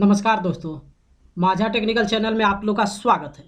नमस्कार दोस्तों, माझा टेक्निकल चैनल में आप लोग का स्वागत है।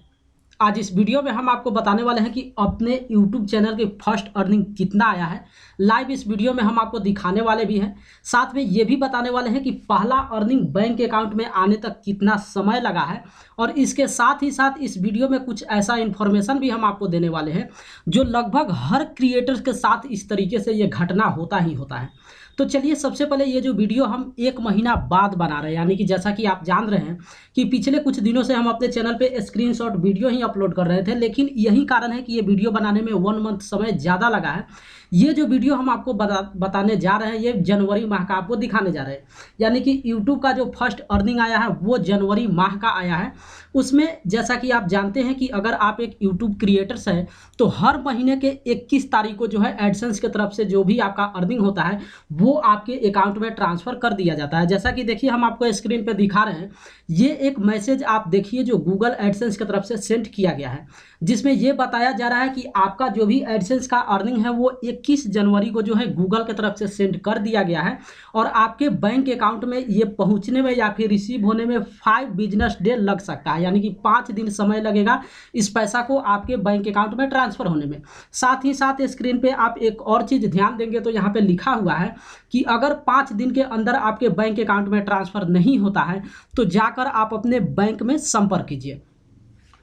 आज इस वीडियो में हम आपको बताने वाले हैं कि अपने यूट्यूब चैनल की फर्स्ट अर्निंग कितना आया है। लाइव इस वीडियो में हम आपको दिखाने वाले भी हैं, साथ में ये भी बताने वाले हैं कि पहला अर्निंग बैंक अकाउंट में आने तक कितना समय लगा है। और इसके साथ ही साथ इस वीडियो में कुछ ऐसा इन्फॉर्मेशन भी हम आपको देने वाले हैं जो लगभग हर क्रिएटर्स के साथ इस तरीके से ये घटना होता ही होता है। तो चलिए सबसे पहले ये जो वीडियो हम 1 महीना बाद बना रहे हैं, यानी कि जैसा कि आप जान रहे हैं कि पिछले कुछ दिनों से हम अपने चैनल पे स्क्रीनशॉट वीडियो ही अपलोड कर रहे थे, लेकिन यही कारण है कि ये वीडियो बनाने में 1 मंथ समय ज़्यादा लगा है। ये जो वीडियो हम आपको बताने जा रहे हैं, ये जनवरी माह का आपको दिखाने जा रहे हैं, यानी कि यूट्यूब का जो फर्स्ट अर्निंग आया है वो जनवरी माह का आया है। उसमें जैसा कि आप जानते हैं कि अगर आप एक यूट्यूब क्रिएटर्स हैं तो हर महीने के 21 तारीख को जो है एडसेंस की तरफ से जो भी आपका अर्निंग होता है वो आपके अकाउंट में ट्रांसफ़र कर दिया जाता है। जैसा कि देखिए हम आपको स्क्रीन पे दिखा रहे हैं, ये एक मैसेज आप देखिए जो गूगल एडसेंस की तरफ से सेंड किया गया है, जिसमें ये बताया जा रहा है कि आपका जो भी एडसेंस का अर्निंग है वो 21 जनवरी को जो है गूगल की तरफ से सेंड कर दिया गया है और आपके बैंक अकाउंट में ये पहुंचने में या फिर रिसीव होने में 5 बिजनेस डे लग सकता है, यानी कि 5 दिन समय लगेगा इस पैसा को आपके बैंक अकाउंट में ट्रांसफ़र होने में। साथ ही साथ स्क्रीन पे आप एक और चीज़ ध्यान देंगे तो यहाँ पे लिखा हुआ है कि अगर 5 दिन के अंदर आपके बैंक अकाउंट में ट्रांसफ़र नहीं होता है तो जाकर आप अपने बैंक में संपर्क कीजिए।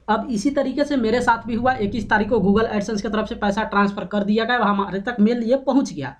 अब इसी तरीके से मेरे साथ भी हुआ। 21 तारीख को गूगल एडसेंस की तरफ से पैसा ट्रांसफ़र कर दिया गया, हमारे तक मेल ये पहुंच गया,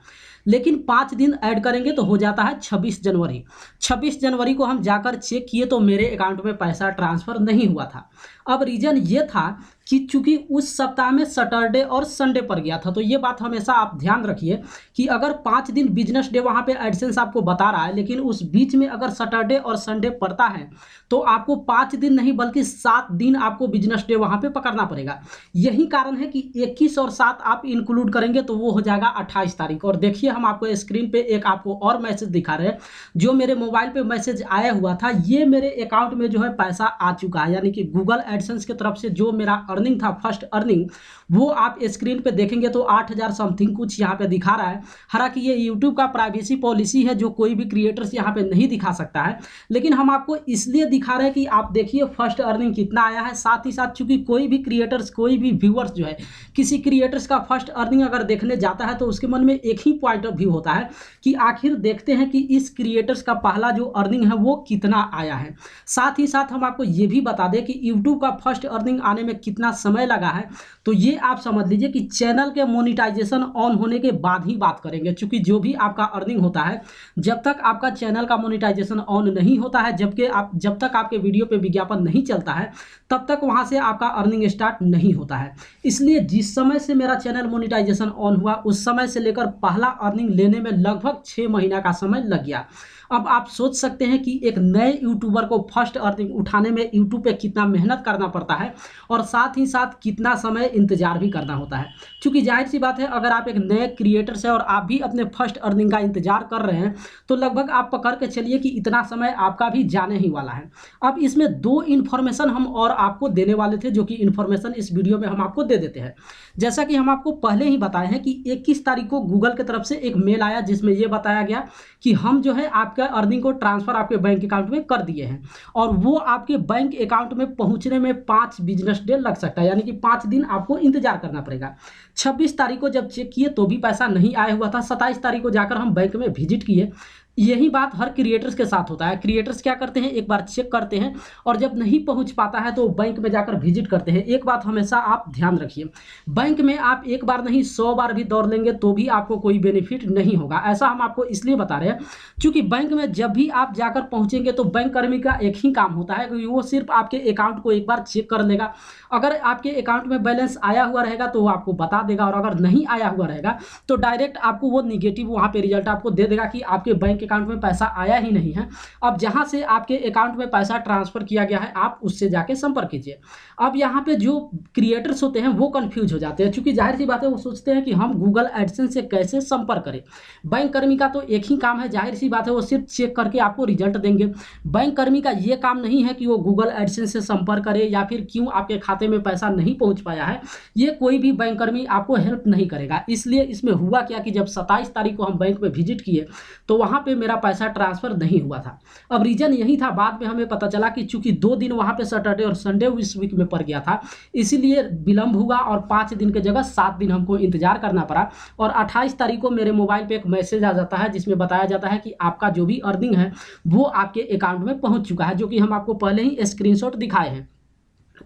लेकिन 5 दिन ऐड करेंगे तो हो जाता है 26 जनवरी। 26 जनवरी को हम जाकर चेक किए तो मेरे अकाउंट में पैसा ट्रांसफ़र नहीं हुआ था। अब रीज़न ये था कि चूंकि उस सप्ताह में सैटरडे और संडे पर गया था, तो ये बात हमेशा आप ध्यान रखिए कि अगर 5 दिन बिजनेस डे वहाँ पे एडसेंस आपको बता रहा है, लेकिन उस बीच में अगर सैटरडे और संडे पड़ता है तो आपको 5 दिन नहीं बल्कि 7 दिन आपको बिजनेस डे वहाँ पे पकड़ना पड़ेगा। यही कारण है कि 21 और 7 आप इंक्लूड करेंगे तो वो हो जाएगा 28 तारीख। और देखिए हम आपको स्क्रीन पे एक आपको और मैसेज दिखा रहे हैं, जो मेरे मोबाइल पे मैसेज आया हुआ था, ये मेरे अकाउंट में जो है पैसा आ चुका है, यानी कि गूगल एडसेंस की तरफ से जो मेरा अर्निंग था फर्स्ट अर्निंग, वो आप स्क्रीन पे देखेंगे तो 8000 समथिंग कुछ यहाँ पे दिखा रहा है। हालांकि ये यूट्यूब का प्राइवेसी पॉलिसी है जो कोई भी क्रिएटर्स यहाँ पे नहीं दिखा सकता है, लेकिन हम आपको इसलिए दिखा रहे हैं कि आप देखिए फर्स्ट अर्निंग कितना आया है। साथ ही साथ चूंकि कोई भी क्रिएटर्स, कोई भी व्यूअर्स जो है किसी क्रिएटर्स का फर्स्ट अर्निंग अगर देखने जाता है तो उसके मन में एक ही पॉइंट ऑफ व्यू होता है कि आखिर देखते हैं कि इस क्रिएटर्स का पहला जो अर्निंग है वो कितना आया है। साथ ही साथ हम आपको ये भी बता दें कि यूट्यूब का फर्स्ट अर्निंग आने में कितना समय लगा है, तो ये आप समझ लीजिए कि चैनल के मोनेटाइजेशन ऑन होने के बाद ही बात करेंगे। चूंकि जो भी आपका अर्निंग होता है, जब तक आपका चैनल का मोनेटाइजेशन ऑन नहीं होता है, जब तक आपके वीडियो पे विज्ञापन नहीं चलता है, तब तक वहां से आपका अर्निंग स्टार्ट नहीं होता है। इसलिए जिस समय से मेरा चैनल मोनेटाइजेशन ऑन हुआ उस समय से लेकर पहला अर्निंग लेने में लगभग 6 महीना का समय लग गया। अब आप सोच सकते हैं कि एक नए यूट्यूबर को फर्स्ट अर्निंग उठाने में यूट्यूब पे कितना मेहनत करना पड़ता है और साथ ही साथ कितना समय इंतजार भी करना होता है। क्योंकि जाहिर सी बात है, अगर आप एक नए क्रिएटर से और आप भी अपने फर्स्ट अर्निंग का इंतजार कर रहे हैं तो लगभग आप पकड़ के चलिए कि इतना समय आपका भी जाने ही वाला है। अब इसमें 2 इन्फॉर्मेशन हम और आपको देने वाले थे, जो कि इन्फॉर्मेशन इस वीडियो में हम आपको दे देते हैं। जैसा कि हम आपको पहले ही बताए हैं कि 21 तारीख को गूगल की तरफ से एक मेल आया जिसमें यह बताया गया कि हम जो है आपका अर्निंग को ट्रांसफ़र आपके बैंक अकाउंट में कर दिए हैं और वो आपके बैंक अकाउंट में पहुंचने में 5 बिजनेस डे लग सकता है, यानी कि 5 दिन आपको इंतजार करना पड़ेगा। 26 तारीख को जब चेक किए तो भी पैसा नहीं आया हुआ था। 27 तारीख को जाकर हम बैंक में विजिट किए। यही बात हर क्रिएटर्स के साथ होता है। क्रिएटर्स क्या करते हैं, एक बार चेक करते हैं और जब नहीं पहुंच पाता है तो बैंक में जाकर विजिट करते हैं। एक बात हमेशा आप ध्यान रखिए, बैंक में आप एक बार नहीं 100 बार भी दौड़ लेंगे तो भी आपको कोई बेनिफिट नहीं होगा। ऐसा हम आपको इसलिए बता रहे हैं क्योंकि बैंक में जब भी आप जाकर पहुंचेंगे तो बैंक कर्मी का एक ही काम होता है कि वो सिर्फ आपके अकाउंट को एक बार चेक कर लेगा। अगर आपके अकाउंट में बैलेंस आया हुआ रहेगा तो वो आपको बता देगा, और अगर नहीं आया हुआ रहेगा तो डायरेक्ट आपको वो निगेटिव वहाँ पे रिजल्ट आपको दे देगा कि आपके बैंक अकाउंट में पैसा आया ही नहीं है। अब जहां से आपके अकाउंट में पैसा ट्रांसफर किया गया है आप उससे जाके संपर्क कीजिए। अब यहाँ पे जो क्रिएटर्स होते हैं वो कंफ्यूज हो जाते हैं, क्योंकि जाहिर सी बात है वो सोचते हैं कि हम गूगल एडसेंस से कैसे संपर्क करें। बैंक कर्मी का तो एक ही काम है, जाहिर सी बात है वो सिर्फ चेक करके आपको रिजल्ट देंगे। बैंक कर्मी का ये काम नहीं है कि वो गूगल एडसेंस से संपर्क करे या फिर क्यों आपके खाते में पैसा नहीं पहुंच पाया है, ये कोई भी बैंक कर्मी आपको हेल्प नहीं करेगा। इसलिए इसमें हुआ क्या कि जब 27 तारीख को हम बैंक में विजिट किए तो वहाँ पे पे मेरा पैसा ट्रांसफ़र नहीं हुआ था। अब रीज़न यही था, बाद में हमें पता चला कि चूँकि 2 दिन वहाँ पे सैटरडे और संडे इस वीक में पड़ गया था, इसीलिए विलंब हुआ और 5 दिन की जगह 7 दिन हमको इंतज़ार करना पड़ा। और 28 तारीख को मेरे मोबाइल पे एक मैसेज आ जाता है जिसमें बताया जाता है कि आपका जो भी अर्निंग है वो आपके अकाउंट में पहुँच चुका है, जो कि हम आपको पहले ही स्क्रीनशॉट दिखाए हैं।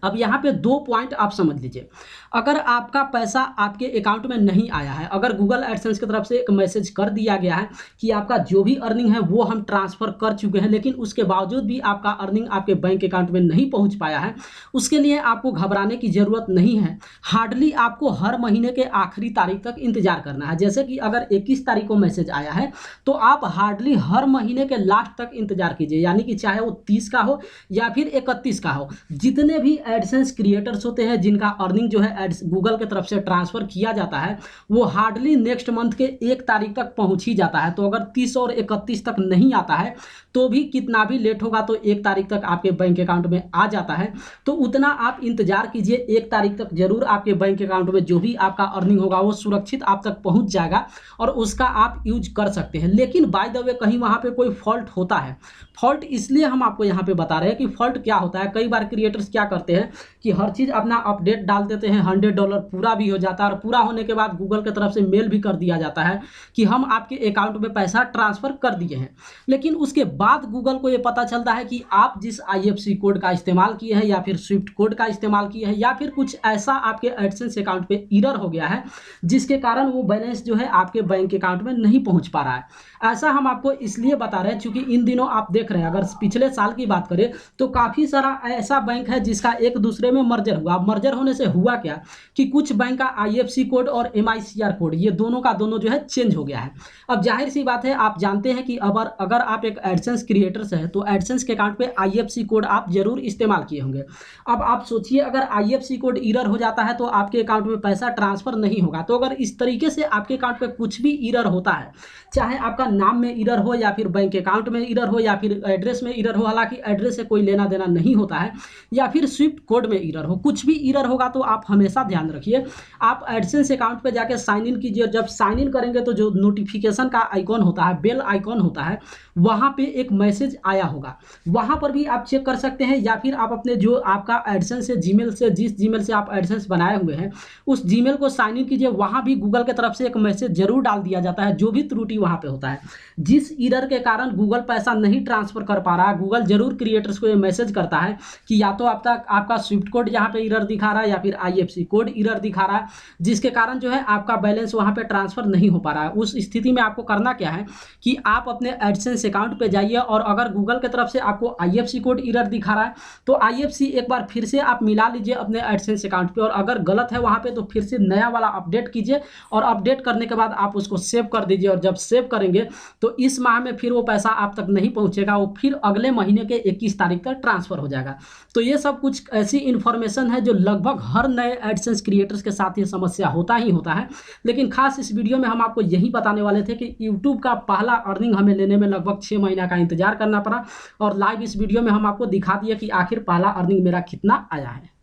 अब यहाँ पे 2 पॉइंट आप समझ लीजिए। अगर आपका पैसा आपके अकाउंट में नहीं आया है, अगर गूगल एडसेंस की तरफ से एक मैसेज कर दिया गया है कि आपका जो भी अर्निंग है वो हम ट्रांसफ़र कर चुके हैं, लेकिन उसके बावजूद भी आपका अर्निंग आपके बैंक अकाउंट में नहीं पहुँच पाया है, उसके लिए आपको घबराने की ज़रूरत नहीं है। हार्डली आपको हर महीने के आखिरी तारीख तक इंतज़ार करना है। जैसे कि अगर 21 तारीख को मैसेज आया है तो आप हार्डली हर महीने के लास्ट तक इंतज़ार कीजिए, यानी कि चाहे वो 30 का हो या फिर 31 का हो। जितने भी एडसेंस क्रिएटर्स होते हैं जिनका अर्निंग जो है एड्स गूगल की तरफ से ट्रांसफ़र किया जाता है, वो हार्डली नेक्स्ट मंथ के 1 तारीख तक पहुंच ही जाता है। तो अगर 30 और 31 तक नहीं आता है तो भी कितना भी लेट होगा तो 1 तारीख तक आपके बैंक अकाउंट में आ जाता है। तो उतना आप इंतज़ार कीजिए, 1 तारीख तक जरूर आपके बैंक अकाउंट में जो भी आपका अर्निंग होगा वो सुरक्षित आप तक पहुँच जाएगा और उसका आप यूज कर सकते हैं। लेकिन बाय द वे कहीं वहाँ पर कोई फॉल्ट होता है। फॉल्ट इसलिए हम आपको यहाँ पे बता रहे हैं कि फॉल्ट क्या होता है। कई बार क्रिएटर्स क्या करते हैं कि हर चीज़ अपना अपडेट डाल देते हैं, $100 पूरा भी हो जाता है और पूरा होने के बाद गूगल की तरफ से मेल भी कर दिया जाता है कि हम आपके अकाउंट में पैसा ट्रांसफ़र कर दिए हैं। लेकिन उसके बाद गूगल को ये पता चलता है कि आप जिस IFSC कोड का इस्तेमाल किए हैं या फिर स्विफ्ट कोड का इस्तेमाल किए हैं या फिर कुछ ऐसा आपके एडसेंस अकाउंट पे एरर हो गया है जिसके कारण वो बैलेंस जो है आपके बैंक अकाउंट में नहीं पहुँच पा रहा है। ऐसा हम आपको इसलिए बता रहे हैं क्योंकि इन दिनों आप देख रहे हैं, अगर पिछले साल की बात करें तो काफ़ी सारा ऐसा बैंक है जिसका एक दूसरे में मर्जर हुआ। मर्जर होने से हुआ क्या कि कुछ बैंक का IFSC कोड और MICR कोड ये दोनों का दोनों जो है चेंज हो गया है। अब जाहिर सी बात है, आप जानते हैं कि अगर आप एक एडसेंस क्रिएटर्स हैं तो एडसेंस के अकाउंट पे IFSC कोड आप जरूर इस्तेमाल किए होंगे। अब आप सोचिए, अगर IFSC कोड एरर हो जाता है तो आपके अकाउंट में पैसा ट्रांसफ़र नहीं होगा। तो अगर इस तरीके से आपके अकाउंट पे कुछ भी एरर होता है, चाहे आपका नाम में एरर हो या फिर बैंक अकाउंट में एरर हो या फिर एड्रेस में एरर हो, हालांकि एड्रेस से कोई लेना देना नहीं होता है, या फिर स्विफ्ट कोड में एरर हो, कुछ भी एरर होगा तो आप हमेशा ध्यान रखिए, आप एडसेंस अकाउंट पे जाके साइन इन कीजिए। जब साइन इन करेंगे तो जो नोटिफिकेशन का आइकॉन होता है, बेल आइकॉन होता है, वहाँ पे एक मैसेज आया होगा, वहाँ पर भी आप चेक कर सकते हैं। या फिर आप अपने जो आपका एडसेंस से जीमेल से, जिस जीमेल से आप एडसेंस बनाए हुए हैं उस जीमेल को साइन इन कीजिए, वहाँ भी गूगल की तरफ से एक मैसेज जरूर डाल दिया जाता है जो भी त्रुटि वहाँ पे होता है, जिस एरर के कारण गूगल पैसा नहीं ट्रांसफ़र कर पा रहा है। गूगल जरूर क्रिएटर्स को ये मैसेज करता है कि या तो आपका स्विफ्ट कोड यहाँ पे एरर दिखा रहा है या फिर IFSC कोड एरर दिखा रहा है, जिसके कारण जो है आपका बैलेंस वहाँ पे ट्रांसफ़र नहीं हो पा रहा है। उस स्थिति में आपको करना क्या है कि आप अपने एडसेंस अकाउंट पे जाइए और अगर गूगल की तरफ से आपको IFSC कोड एरर दिखा रहा है तो IFSC एक बार फिर से आप मिला लीजिए अपने एडसेंस अकाउंट पे, और अगर गलत है वहाँ पे तो फिर से नया वाला अपडेट कीजिए और अपडेट करने के बाद आप उसको सेव कर दीजिए। और जब सेव करेंगे तो इस माह में फिर वो पैसा आप तक नहीं पहुँचेगा, वो फिर अगले महीने के 21 तारीख तक ट्रांसफ़र हो जाएगा। तो ये सब कुछ ऐसी इन्फॉर्मेशन है जो लगभग हर नए एडसेंस क्रिएटर्स के साथ ये समस्या होता ही होता है। लेकिन खास इस वीडियो में हम आपको यही बताने वाले थे कि यूट्यूब का पहला अर्निंग हमें लेने में लगभग 6 महीना का इंतजार करना पड़ा, और लाइव इस वीडियो में हम आपको दिखा दिए कि आखिर पहला अर्निंग मेरा कितना आया है।